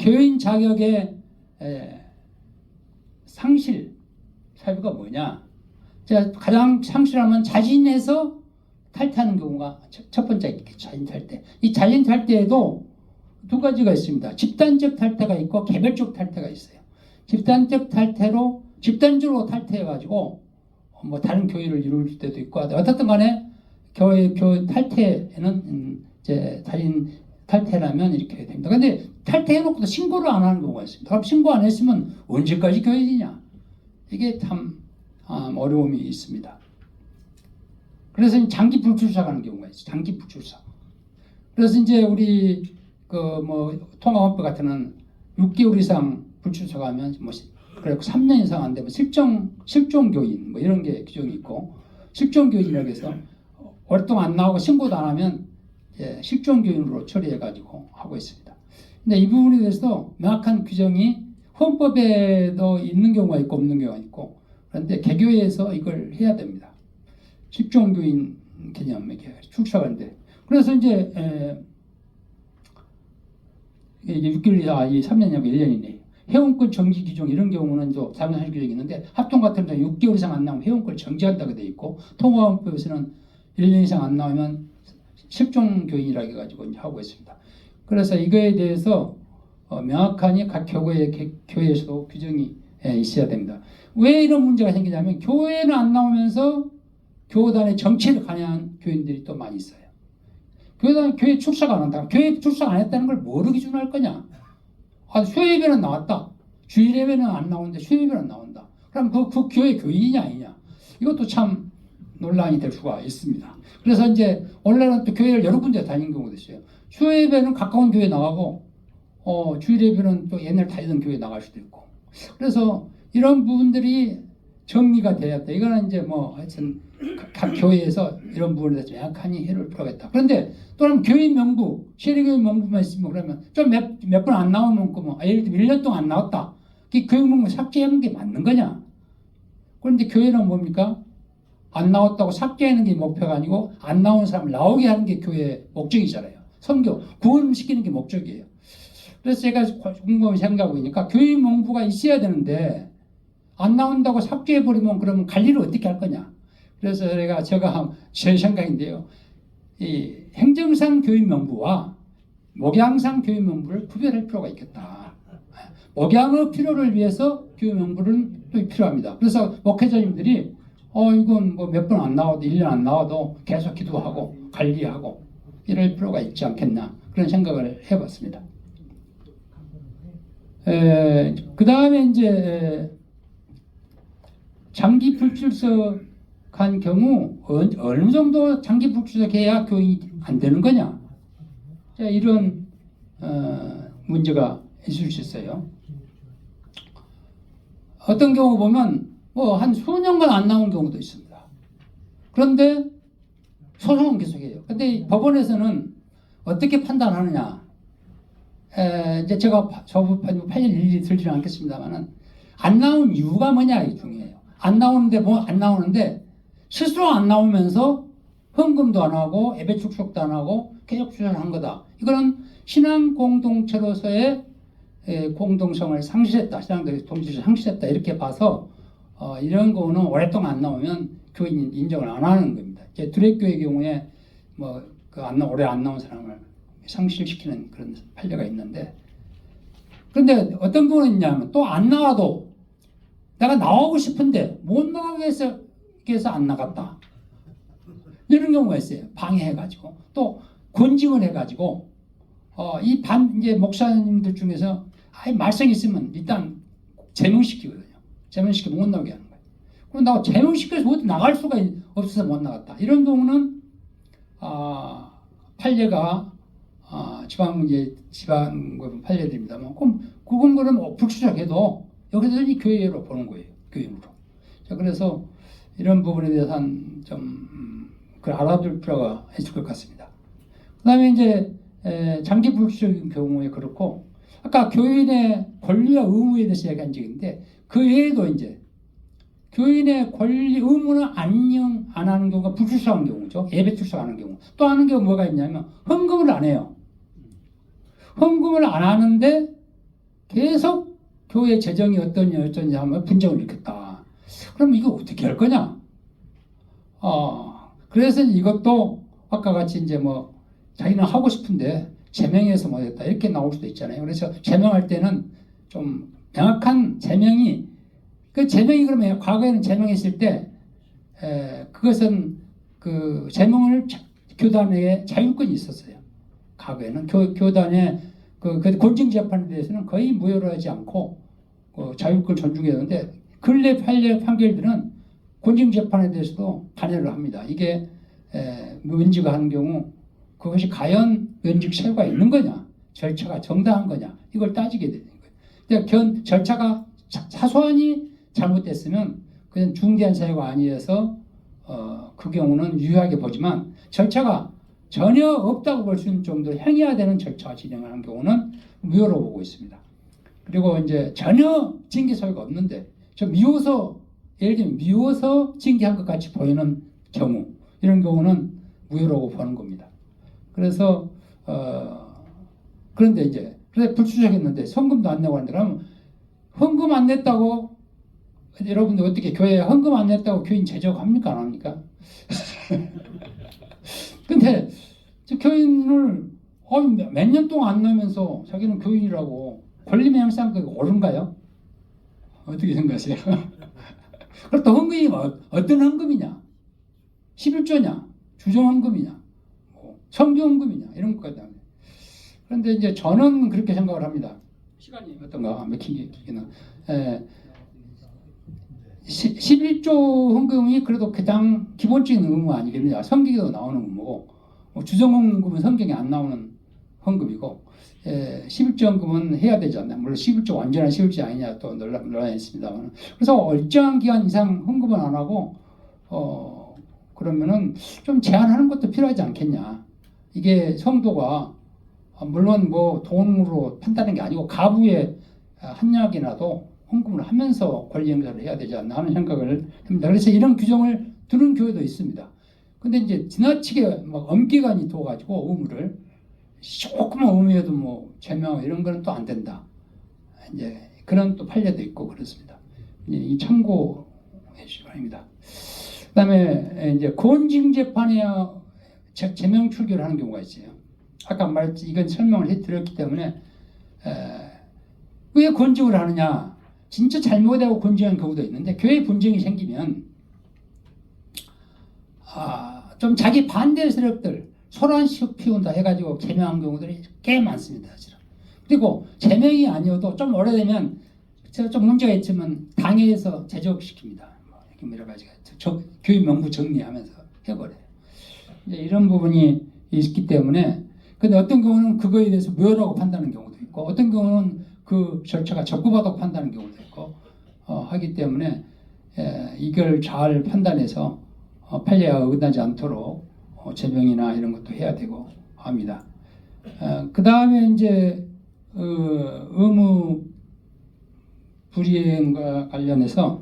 교인 자격의 상실 사유가 뭐냐? 자, 가장 상실하면 자진해서 탈퇴하는 경우가 첫 번째 자진 탈퇴. 이 자진 탈퇴에도 두 가지가 있습니다. 집단적 탈퇴가 있고 개별적 탈퇴가 있어요. 집단적 탈퇴로 집단적으로 탈퇴해가지고 뭐 다른 교회를 이룰 때도 있고 어떻든 간에 교회 탈퇴에는 이제 자진 탈퇴라면 이렇게 됩니다. 근데 탈퇴해놓고도 신고를 안 하는 경우가 있습니다. 그럼 신고 안 했으면 언제까지 교회지냐? 이게 참 어려움이 있습니다. 그래서 장기 불출사 가는 경우가 있어요. 장기 불출사. 그래서 이제 우리 통합헌법 같은 6개월 이상 불출사 가면 그래 3년 이상 안 되면 실종 교인 이런 게 규정이 있고 실종 교인이라고 해서 오랫동안 안 나오고 신고도 안 하면 실종 교인으로 처리해 가지고 하고 있습니다. 근데 이 부분에 대해서 명확한 규정이 헌법에도 있는 경우가 있고 없는 경우가 있고 그런데 개교에서 이걸 해야 됩니다. 실종 교인 개념에 출사하는데 그래서 이제 6개월 이상 3년이고 1년이네. 회원권 정지 규정 이런 경우는 또 다른 규정이 있는데 합동 같은 경우 6개월 이상 안 나오면 회원권을 정지한다고 돼 있고 통합헌법에서는 1년 이상 안 나오면 실종 교인이라고 해가지고 이제 하고 있습니다. 그래서 이거에 대해서 명확하니 각 교회에서도 규정이 있어야 됩니다. 왜 이런 문제가 생기냐면 교회는 안 나오면서 교단의 정치를 관여한 교인들이 또 많이 있어요. 교회 출석 안 한다. 교회 출석 안 했다는 걸 뭐로 기준할 거냐? 수요예배는 나왔다. 주일예배는 안 나오는데 수요예배는 나온다. 그럼 그 교회 교인이냐 아니냐? 이것도 참 논란이 될 수가 있습니다. 그래서 이제 원래는 또 교회를 여러 군데 다니는 경우도 있어요. 수요예배는 가까운 교회 나가고 주일예배는 또 옛날 다니던 교회 나갈 수도 있고. 그래서 이런 부분들이 정리가 돼야 돼. 이거는 이제 하여튼 각 교회에서 이런 부분에 대해서 명확하니 해를 풀어야겠다. 그런데 또 그럼 교인 명부, 세례교인 명부만 있으면 그러면 좀 몇 번 안 나오면 예를 들면 1년 동안 안 나왔다. 그 교인 명부 삭제하는 게 맞는 거냐? 그런데 교회는 뭡니까? 안 나왔다고 삭제하는 게 목표가 아니고 안 나온 사람을 나오게 하는 게 교회의 목적이잖아요. 선교, 구원시키는 게 목적이에요. 그래서 제가 궁금히 생각하고 있으니까 교인 명부가 있어야 되는데 안 나온다고 삭제해버리면 그러면 관리를 어떻게 할 거냐. 그래서 제가 제 생각인데요. 이 행정상 교인 명부와 목양상 교인 명부를 구별할 필요가 있겠다. 목양의 필요를 위해서 교인 명부는 또 필요합니다. 그래서 목회자님들이 이건 몇 번 안 나와도 1년 안 나와도 계속 기도하고 관리하고 이럴 필요가 있지 않겠나 그런 생각을 해봤습니다. 그 다음에 이제 장기 불출석한 경우 어느 정도 장기 불출석해야 교인이 안 되는 거냐? 자, 이런 문제가 있을 수 있어요. 어떤 경우 보면 한 수년간 안 나온 경우도 있습니다. 그런데 소송은 계속해요. 근데 법원에서는 어떻게 판단하느냐? 이제 제가 저8년 일일이 들지는 않겠습니다만은 안 나온 이유가 뭐냐 이게 중요해요. 안 나오는데 스스로 안 나오면서 헌금도 안 하고 예배 축석도 안 하고 계속 주장한 거다. 이거는 신앙 공동체로서의 공동성을 상실했다. 신앙 공동체를 상실했다. 이렇게 봐서 이런 거는 오랫동안 안 나오면 교인이 인정을 안 하는 겁니다. 이제 두레교의 경우에 오래 안 나온 사람을 상실시키는 그런 판례가 있는데 그런데 어떤 경우는 있냐면 또 안 나와도 내가 나오고 싶은데 못 나가게 해서 안 나갔다. 이런 경우가 있어요. 방해해가지고 또 권징을 해가지고 이제 목사님들 중에서 말썽 있으면 일단 제명시키거든요. 제명시키면 못 나오게 하는 거예요. 그럼 나 제명시켜서 어디 나갈 수가 없어서 못 나갔다. 이런 경우는 판례가 지방 판례들입니다만 그건 그러면 불출석해도 여기서 이 교회로 보는 거예요. 교인으로. 자, 그래서 이런 부분에 대해서는 좀 그걸 알아둘 필요가 있을 것 같습니다. 그 다음에 이제 장기 불출석인 경우에 그렇고 아까 교인의 권리와 의무에 대해서 얘기한 적인데 그 외에도 이제 교인의 권리 의무는 안 하는 경우가 불출석하는 경우죠. 예배 출석하는 경우. 또 하는 경우 뭐가 있냐면 헌금을 안 해요. 헌금을 안 하는데 계속 교회 재정이 어떠냐 하면 분쟁을 일으켰다. 그럼 이거 어떻게 할 거냐? 그래서 이것도 아까 같이 이제 뭐 자기는 하고 싶은데 제명해서 못했다 이렇게 나올 수도 있잖아요. 그래서 제명할 때는 좀 명확한 제명이 그 제명이 그러면 과거에는 제명했을 때 그것은 그 제명을 교단에게 자율권이 있었어요. 과거에는 교단의 그 권징 재판에 대해서는 거의 무효로 하지 않고 자율권 존중했는데 근래 판결들은 권징 재판에 대해서도 관여를 합니다. 이게 원지가 하는 경우 그것이 과연 원직 사유가 있는 거냐, 절차가 정당한 거냐 이걸 따지게 되는 거예요. 그러니까 절차가 사소하니 잘못됐으면 그냥 중대한 사유가 아니어서 그 경우는 유효하게 보지만 절차가 전혀 없다고 볼 수 있는 정도로 행해야되는 절차가 진행하는 경우는 무효로 보고 있습니다. 그리고 이제 전혀 징계 사유가 없는데 좀 미워서 예를 들면 미워서 징계한 것 같이 보이는 경우 이런 경우는 무효라고 보는 겁니다. 그래서 그런데 이제 불출석했는데 헌금도 안 내고 하는데 그러면 헌금 안 냈다고 여러분들 어떻게 교회에 헌금 안 냈다고 교인 제적합니까 안 합니까? 근데 저 교인을 몇 년 동안 안 내면서 자기는 교인이라고 권리매 향상 그 옳은가요? 어떻게 생각하세요? 그리고 또 헌금이 어떤 헌금이냐? 11조냐? 주정헌금이냐? 성교헌금이냐? 이런 것까지 합니다. 그런데 이제 저는 그렇게 생각을 합니다. 시간이 어떤가? 맥히기는 11조 헌금이 그래도 가장 기본적인 의무 아니겠느냐. 성경에도 나오는 의무고 주정헌금은 성경에 안 나오는 헌금이고 11조 헌금은 해야 되지 않나. 물론 11조 완전한 11조 아니냐 또 논란이 있습니다만 그래서 일정한 기간 이상 헌금은 안 하고 그러면은 좀 제한하는 것도 필요하지 않겠냐. 이게 성도가 물론 뭐 돈으로 판다는 게 아니고 가부의 한약이라도 헌금을 하면서 권리 행사를 해야 되지 않나 하는 생각을 합니다. 그래서 이런 규정을 두는 교회도 있습니다. 근데 이제 지나치게 막 엄기간이 둬가지고 의무를 조금만 의무해도 뭐 제명 이런 거는 또 안 된다. 이제 그런 또 판례도 있고 그렇습니다. 이 참고해 주시기 바랍니다. 그다음에 이제 권징 재판에 제명 출결을 하는 경우가 있어요. 아까 말했지 이건 설명을 해드렸기 때문에 왜 권징을 하느냐? 진짜 잘못하고 권징한 경우도 있는데 교회 분쟁이 생기면 좀 자기 반대 세력들 소란식 피운다 해가지고 제명한 경우들이 꽤 많습니다. 사실은. 그리고 제명이 아니어도 좀 오래되면 좀 문제가 있지만 당회에서 제적시킵니다. 뭐 여러 가지가 교회 명부 정리하면서 해버려요. 이제 이런 부분이 있기 때문에 근데 어떤 경우는 그거에 대해서 무효라고 판단하는 경우도 있고 어떤 경우는 그 절차가 적부받고 판단하는 경우도 있고 하기 때문에 이걸 잘 판단해서 판례가 어긋나지 않도록 제명이나 이런 것도 해야 되고 합니다. 그 다음에 이제 의무 불이행과 관련해서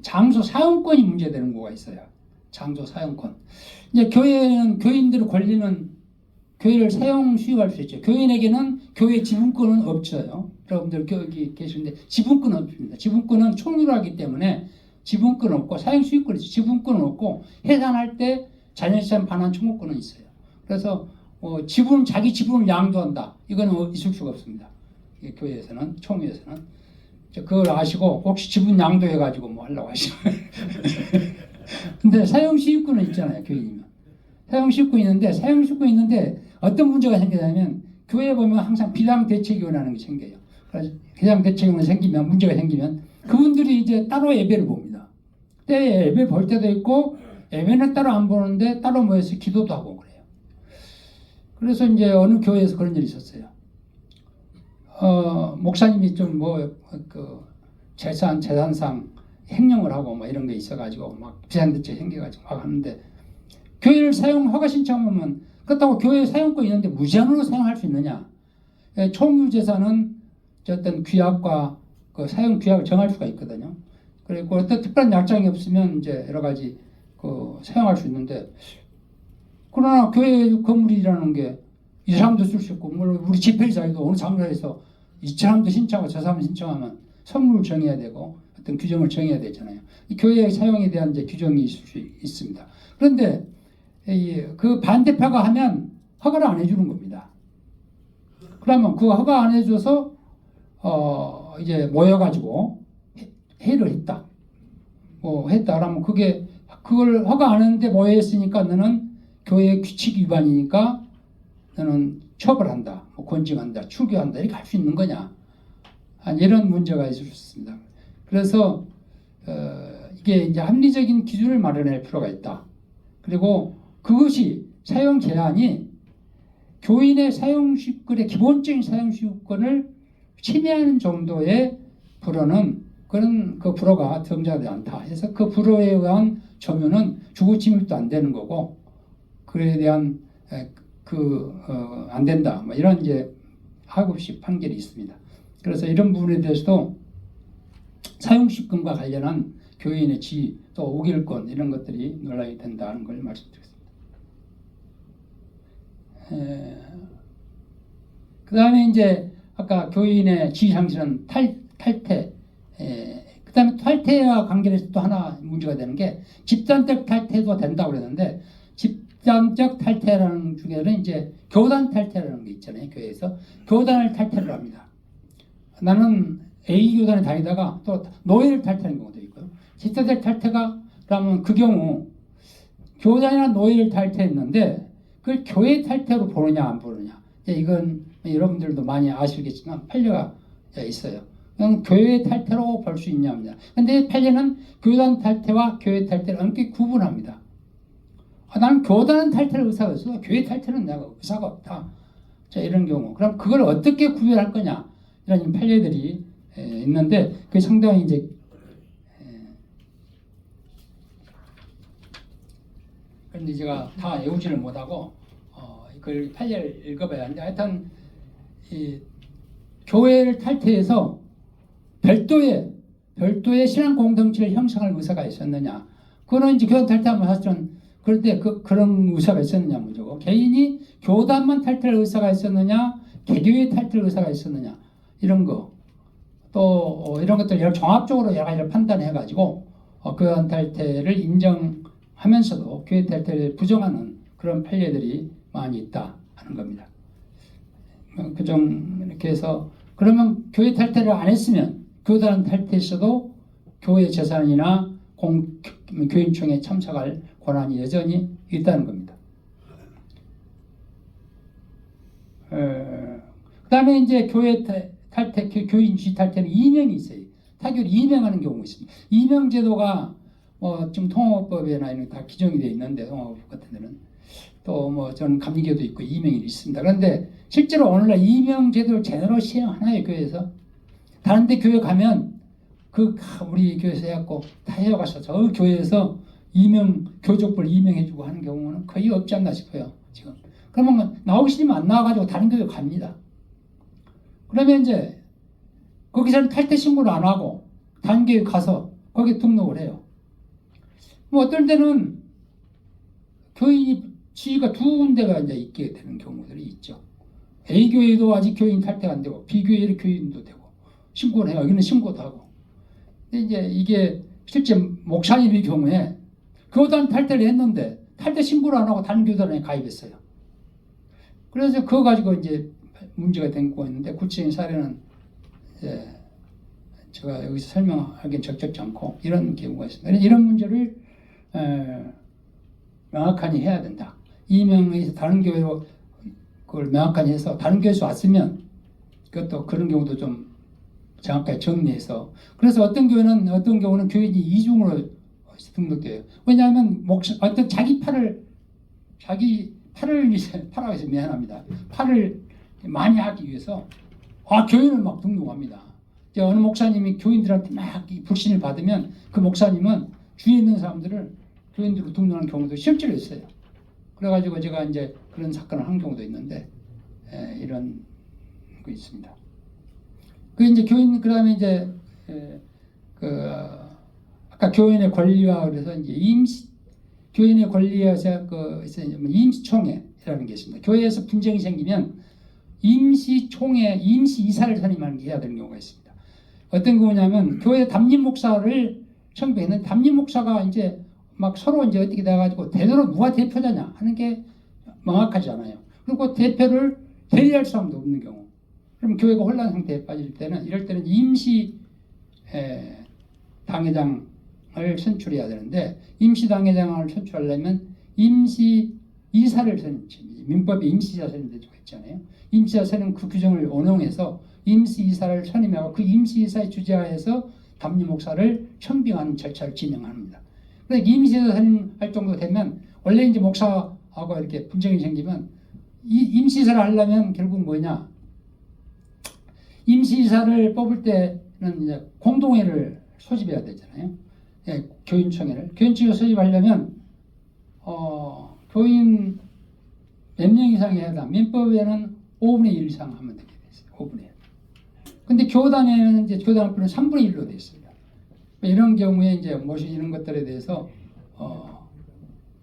장소 사용권이 문제되는 경우가 있어요. 장소 사용권. 이제 교회는 교인들의 권리는 교회를 사용 수용할 수 있죠. 교인에게는 교회 지분권은 없어요. 여러분들 여기 계시는데 지분권은 없습니다. 지분권은 총유하기 때문에 지분권 없고 사용 수익권이 있어요. 지분권은 없고 해산할 때 자녀재산 반환 청구권은 있어요. 그래서 자기 지분을 양도한다. 이거는 있을 수가 없습니다. 교회에서는 총회에서는 그걸 아시고 혹시 지분 양도해가지고 뭐 하려고 하시면 근데 사용시익권은 있잖아요. 교인이면 사용시익권이 있는데 어떤 문제가 생기냐면 교회에 보면 항상 비상대책위원회라는 게 생겨요. 그래서 비상대책위원회 생기면 문제가 생기면 그분들이 이제 따로 예배를 봅니다. 때에 예배 볼 때도 있고 예배는 따로 안 보는데 따로 모여서 기도도 하고 그래요. 그래서 이제 어느 교회에서 그런 일이 있었어요. 목사님이 좀 재산상 횡령을 하고 뭐 이런 게 있어가지고 막 비상대책 생겨가지고 막 하는데 교회를 사용 허가 신청하면 그렇다고 교회 사용권이 있는데 무제한으로 사용할 수 있느냐? 총유재산은 어떤 규약과 그 사용 규약을 정할 수가 있거든요. 그리고 어떤 특별한 약정이 없으면 이제 여러 가지 사용할 수 있는데 그러나 교회 건물이라는 게 이 사람도 쓸 수 있고, 물론 우리 집회자에도 어느 장소에서 이 사람도 신청하고 저 사람 신청하면 선물을 정해야 되고 어떤 규정을 정해야 되잖아요. 이 교회 사용에 대한 이제 규정이 있을 수 있습니다. 그런데 그 반대파가 하면 허가를 안 해주는 겁니다. 그러면 그 허가 안 해줘서 이제 모여가지고 회의를 했다. 했다. 그러면 그걸 허가 안 했는데 모여있으니까 너는 교회 규칙 위반이니까 너는 처벌한다, 권징한다, 추교한다 이렇게 할 수 있는 거냐? 이런 문제가 있을 수 있습니다. 그래서 이게 이제 합리적인 기준을 마련할 필요가 있다. 그리고 그것이 사용 제한이 교인의 사용시권의 기본적인 사용시권을 침해하는 정도의 불허는 그 불허가 정당하지 않다. 그래서 그 불허에 의한 점유는 주거 침입도 안 되는 거고 그에 대한 안 된다. 이런 이제 하급식 판결이 있습니다. 그래서 이런 부분에 대해서도 사용시권과 관련한 교인의 지위 또 우길권 이런 것들이 논란이 된다는 걸 말씀드렸습니다. 그 다음에 이제 아까 교인의 지위 상실은 탈퇴. 그 다음에 탈퇴와 관계돼서 또 하나 문제가 되는 게 집단적 탈퇴도 된다고 그랬는데 집단적 탈퇴라는 중에는 이제 교단 탈퇴라는 게 있잖아요. 교회에서 교단을 탈퇴를 합니다. 나는 A 교단에 다니다가 또 노예를 탈퇴하는 경우도 있고요. 집단적 탈퇴가 그러면 그 경우 교단이나 노예를 탈퇴했는데 그걸 교회 탈퇴로 보느냐 안 보느냐 이건 여러분들도 많이 아시겠지만 판례가 있어요. 그냥 교회 탈퇴로 볼 수 있냐입니다. 그런데 판례는 교단 탈퇴와 교회 탈퇴를 엄격히 구분합니다. 나는 교단은 탈퇴를 의사가 있어. 교회 탈퇴는 내가 의사가 없다. 자, 이런 경우. 그럼 그걸 어떻게 구별할 거냐? 이런 판례들이 있는데, 그게 상당히 이제, 그런데 제가 다 외우지를 못하고, 이걸 판례를 읽어봐야 하는데, 하여튼, 교회를 탈퇴해서 별도의 신앙 공동체를 형성할 의사가 있었느냐. 그거는 이제 교단 탈퇴하면 사실은 그럴 때 그런 의사가 있었느냐 문제고 개인이 교단만 탈퇴할 의사가 있었느냐 개교의 탈퇴할 의사가 있었느냐 이런 거 또 이런 것들 종합적으로 여러 가지를 판단해 가지고 교단 탈퇴를 인정하면서도 교회 탈퇴를 부정하는 그런 판례들이 많이 있다 하는 겁니다. 그좀 이렇게 해서 그러면 교회 탈퇴를 안 했으면 교단 탈퇴했어도 교회 재산이나 교인총회에 참석할 권한이 여전히 있다는 겁니다. 그 다음에 이제 교회 탈퇴, 교인 지위 탈퇴는 이명이 있어요. 타교를 이명하는 경우가 있습니다. 이명제도가 지금 통합법에나 이런 다 기정이 되어 있는데 통합법 같은 데는 또 저는 감리교도 있고 이명이 있습니다. 그런데 실제로 오늘날 이명제도를 제대로 시행하나요 교회에서? 다른 데 교회 가면 우리 교회에서 해갖고 다 해와가서 저 교회에서 교족을 이명해주고 하는 경우는 거의 없지 않나 싶어요, 지금. 그러면 나오기 싫으면 안 나와가지고 다른 교회 갑니다. 그러면 이제 거기서는 탈퇴 신고를 안 하고 다른 교회 가서 거기에 등록을 해요. 어떨 때는 교인이 지위가 두 군데가 이제 있게 되는 경우들이 있죠. A 교회도 아직 교인 탈퇴가 안 되고 B 교회의 교인도 되고 신고를 해요. 여기는 신고도 하고. 근데 이제 이게 실제 목사님의 경우에 교단 탈퇴를 했는데 탈퇴 신고를 안 하고 다른 교단에 가입했어요. 그래서 그거 가지고 이제 문제가 된 거 있는데 구체적인 사례는 제가 여기서 설명하기엔 적절치 않고 이런 경우가 있습니다. 이런 문제를 명확하게 해야 된다. 이명에서 다른 교회로 그걸 명확하게 해서 다른 교회에서 왔으면 그것도 그런 경우도 좀 정확하게 정리해서 그래서 어떤 경우는 교인이 이중으로 등록돼요. 왜냐하면 어떤 자기 팔을 팔아서 미안합니다. 팔을 많이 하기 위해서 교인을 막 등록합니다. 어느 목사님이 교인들한테 막 불신을 받으면 그 목사님은 주위에 있는 사람들을 교인들로 등록하는 경우도 실제로 있어요. 그래가지고 제가 이제 그런 사건을 한 경우도 있는데 이런 거 있습니다. 이제 교인 그다음에 이제 아까 교인의 권리와 그래서 이제 교인의 권리에서 그 임시총회라는 게 있습니다. 교회에서 분쟁이 생기면 임시총회, 임시이사를 선임해야 되는 경우가 있습니다. 어떤 경우냐면 교회 담임 목사를 청구했는데 담임 목사가 이제 막 서로 이제 어떻게 돼가지고 대대로 누가 대표자냐 하는 게 명확하지 않아요. 그리고 대표를 대리할 사람도 없는 경우. 그럼 교회가 혼란 상태에 빠질 때는 이럴 때는 임시 당회장을 선출해야 되는데 임시 당회장을 선출하려면 임시 이사를 민법에 임시이사 선임되고 있잖아요. 임시이사 선임 그 규정을 원용해서 임시이사를 선임하고 그 임시이사의 주재하에서 담임 목사를 청빙하는 절차를 진행합니다. 그래서 임시이사 선임할 정도 되면 원래 이제 목사하고 이렇게 분쟁이 생기면 이 임시이사를 하려면 결국 뭐냐? 임시이사를 뽑을 때는 이제 공동회를 소집해야 되잖아요. 예, 교인총회를. 교인총회 소집하려면 교인 몇 명 이상이 해야 돼. 민법에는 5분의 1 이상 하면 되게 돼 있어요. 5분의 1. 근데 교단에는 이제 교단법은 3분의 1로 돼 있습니다. 이런 경우에 이제 무엇이 이런 것들에 대해서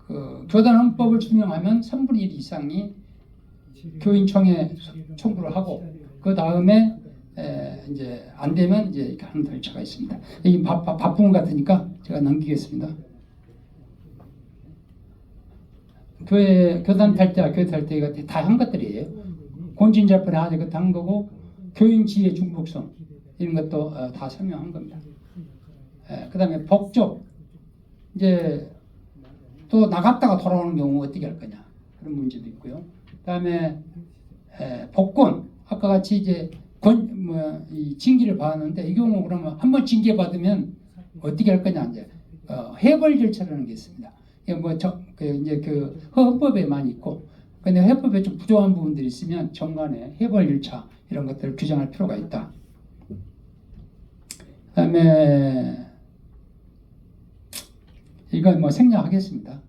그 교단 헌법을 준용하면 3분의 1 이상이 교인총회 청구를 하고 그 다음에 이제 안 되면 이제 이렇게 하는 절차가 있습니다. 이 바쁜 것 같으니까 제가 넘기겠습니다. 교단 탈퇴와 교회 탈퇴가 다 한 것들이에요. 공진자판에 하자 그것도 한 거고 교인 지혜 중복성 이런 것도 다 설명한 겁니다. 그 다음에 복적 이제 또 나갔다가 돌아오는 경우 어떻게 할 거냐 그런 문제도 있고요. 그 다음에 복권 아까 같이 이제 이 징계를 받았는데 이 경우 그러면 한번 징계 받으면 어떻게 할 거냐 이제 해벌 절차라는 게 있습니다. 이제 그 헌법에 많이 있고, 근데 헌법에 좀 부족한 부분들이 있으면 정관에 해벌 절차 이런 것들을 규정할 필요가 있다. 그다음에 이건 뭐 생략하겠습니다.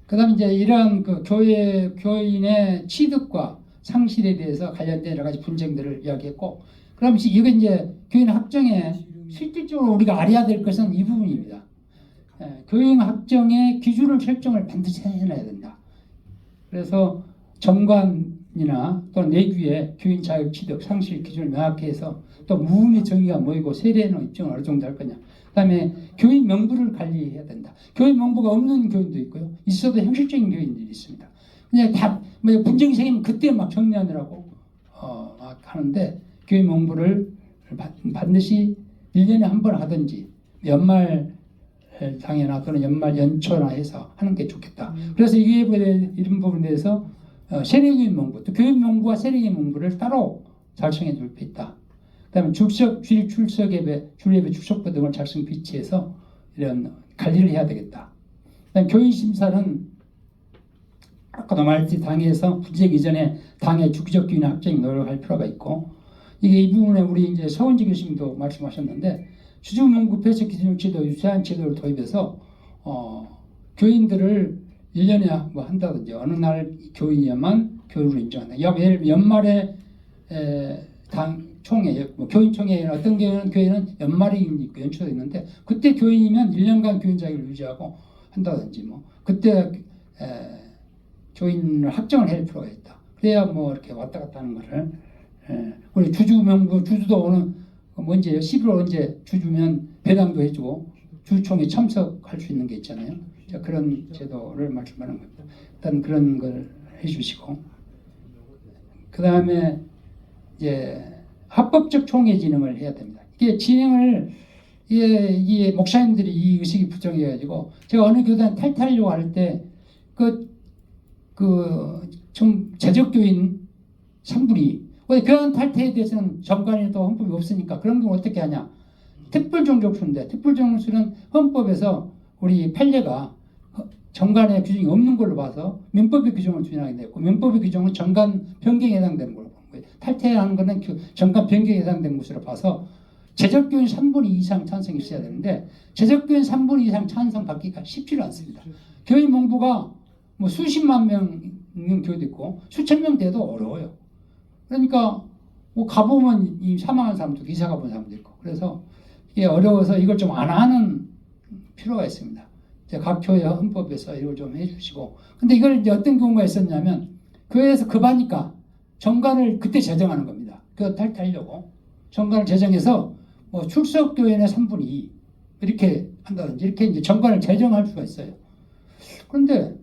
그다음 이제 이러한 그 교인의 취득과 상실에 대해서 관련된 여러 가지 분쟁들을 이야기했고, 그럼 이거 이제 교인 합정에 실질적으로 우리가 알아야 될 것은 이 부분입니다. 교인 합정의 기준을 설정을 반드시 해놔야 된다. 그래서 정관이나 또 내규에 교인 자격 취득 상실 기준을 명확히 해서 또 무음의 정의가 뭐이고 세례는 입증을 어느 정도 할 거냐. 그다음에 교인 명부를 관리해야 된다. 교인 명부가 없는 교인도 있고요. 있어도 형식적인 교인들이 있습니다. 그냥 다 뭐 분쟁이 생기면 그때 막 정리하느라고 막 하는데 교인 명부를 반드시 1년에 한 번 하든지 연말 당이나 또는 연말 연초나 해서 하는 게 좋겠다. 그래서 이런 부분에 대해서 세례교인 명부, 또 교인 명부와 세례교인 명부를 따로 작성해 줄 수 있다. 그다음에 출석, 출석 예배, 줄예배, 축석부 등을 작성 비치해서 이런 관리를 해야 되겠다. 그다음 교인 심사는 아까도 말했듯이 당에서 분쟁 이전에 당의 주기적 교인 합정에 노력할 필요가 있고, 이게 이 부분에 우리 이제 서원지 교수님도 말씀하셨는데 주주 명부 폐쇄 기준율 제도 유사한 제도를 도입해서 교인들을 1년에 뭐 한다든지 어느 날 교인이야만 교육을 인정한다. 예를 들면 연말에 당 총회, 뭐 교인 총회에 어떤 교회는 연말이 있고 연초도 있는데 그때 교인이면 1년간 교인 자격을 유지하고 한다든지 뭐 그때 교인을 확정을 할 필요가 있다. 그래야 뭐 이렇게 왔다 갔다 하는 거를 우리 주주 명부 주주도 오는 언제요? 11월 언제 주주면 배당도 해주고 주총에 참석할 수 있는 게 있잖아요. 자, 그런 제도를 말씀하는 겁니다. 일단 그런 걸 해주시고, 그 다음에 이제 합법적 총회 진행을 해야 됩니다. 이게 진행을 이게 목사님들이 이 의식이 부정해가지고 제가 어느 교단 탈퇴하려고 할 때 좀 제적교인 3분의 2 교단 탈퇴에 대해서는 정관에도 헌법이 없으니까 그런 건 어떻게 하냐. 특별정족수인데 특별정족수는 헌법에서 우리 판례가 정관의 규정이 없는 걸로 봐서 민법의 규정을 준용하게 됐고 민법의 규정은 정관 변경에 해당되는 걸로 보는 거예요. 탈퇴하는 것은 정관 변경에 해당되는 것으로 봐서 제적교인 3분의 2 이상 찬성이 있어야 되는데 제적교인 3분의 2 이상 찬성 받기가 쉽지가 않습니다. 교인 명부가 뭐 수십만 명 있는 교회도 있고 수천 명 돼도 어려워요. 그러니까 뭐 가보면 이 사망한 사람도 이사 가본 사람도 있고 그래서 이게 어려워서 이걸 좀 안 하는 필요가 있습니다. 이제 각 교회 헌법에서 이걸 좀 해주시고, 근데 이걸 이제 어떤 경우가 있었냐면 교회에서 급하니까 정관을 그때 제정하는 겁니다. 그거 탈퇴하려고 정관을 제정해서 뭐 출석 교인의 3분의 2 이렇게 한다든지 이렇게 이제 정관을 제정할 수가 있어요. 그런데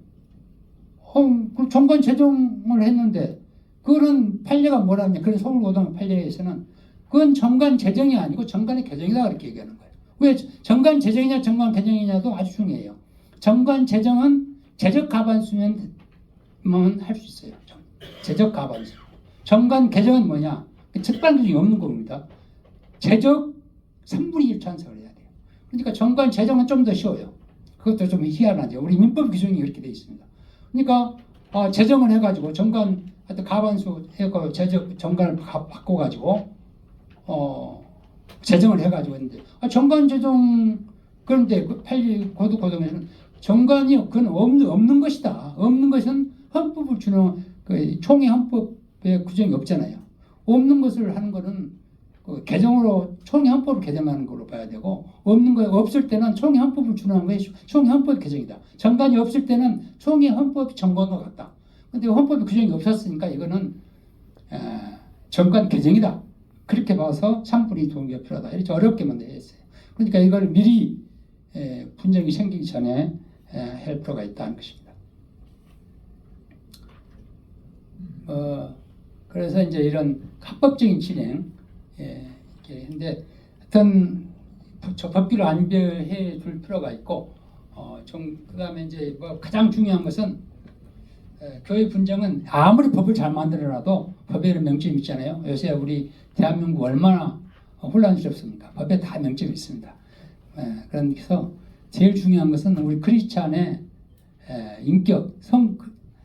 그 정관 제정을 했는데 그거는 판례가 뭐라냐? 그런 서울고등 판례에서는 그건 정관 제정이 아니고 정관의 개정이다 그렇게 얘기하는 거예요. 왜 정관 제정이냐 정관 개정이냐도 아주 중요해요. 정관 제정은 제적 가반수면 할 수 있어요. 제적 가반수. 정관 개정은 뭐냐? 특별한 이 없는 겁니다. 제적 3분의 1 찬성을 해야 돼요. 그러니까 정관 제정은 좀 더 쉬워요. 그것도 좀 희한하죠. 우리 민법 규정이 이렇게 되어 있습니다. 그러니까 제정을 해가지고 정관 하여튼 가반수 해고 제적 정관을 바꿔가지고 제정을 해가지고 했는데 정관 제정 그런데 그 고등에서는 정관이 그건 없는 것이다. 없는 것은 헌법을 주는 그 총회 헌법에 규정이 없잖아요. 없는 것을 하는 거는 그 개정으로 총회 헌법을 개정하는 걸로 봐야 되고 없는 거 없을 때는 총회 헌법을 준하는 것이 총회 헌법 개정이다. 정관이 없을 때는 총회 헌법 정관과 같다. 근데 헌법에 규정이 없었으니까 이거는 정관 개정이다. 그렇게 봐서 3분의 2 동의가 필요하다. 이렇게 어렵게 만들었어요. 그러니까 이걸 미리 분쟁이 생기기 전에 할 필요가 있다는 것입니다. 그래서 이제 이런 합법적인 진행 이렇게 했는데 하여튼 법규를 안배해 줄 필요가 있고 그다음에 이제 뭐 가장 중요한 것은 교회 분쟁은 아무리 법을 잘 만들어놔도 법에는 명점이 있잖아요. 요새 우리 대한민국 얼마나 혼란스럽습니까? 법에 다 명점이 있습니다. 그래서 제일 중요한 것은 우리 크리스찬의 인격,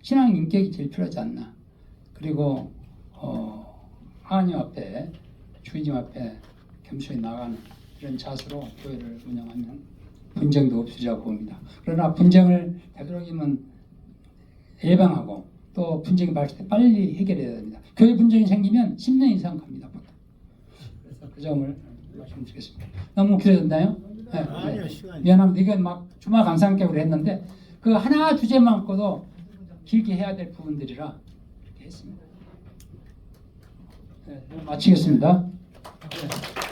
신앙 인격이 제일 필요하지 않나. 그리고 하나님 앞에 주님 앞에 겸손히 나가는 이런 자세로 교회를 운영하면 분쟁도 없으리라고 봅니다. 그러나 분쟁을 되도록이면 예방하고 또 분쟁이 발생할 때 빨리 해결해야 됩니다. 교회 분쟁이 생기면 10년 이상 갑니다. 그래서 그 점을 말씀드리겠습니다. 너무 길어졌나요? 네, 아니요, 네. 시간이. 미안합니다. 이건 막 주말 감사함께로 했는데 그 하나 주제만 꺼도 길게 해야 될 부분들이라 이렇게 했습니다. 네, 마치겠습니다. 네.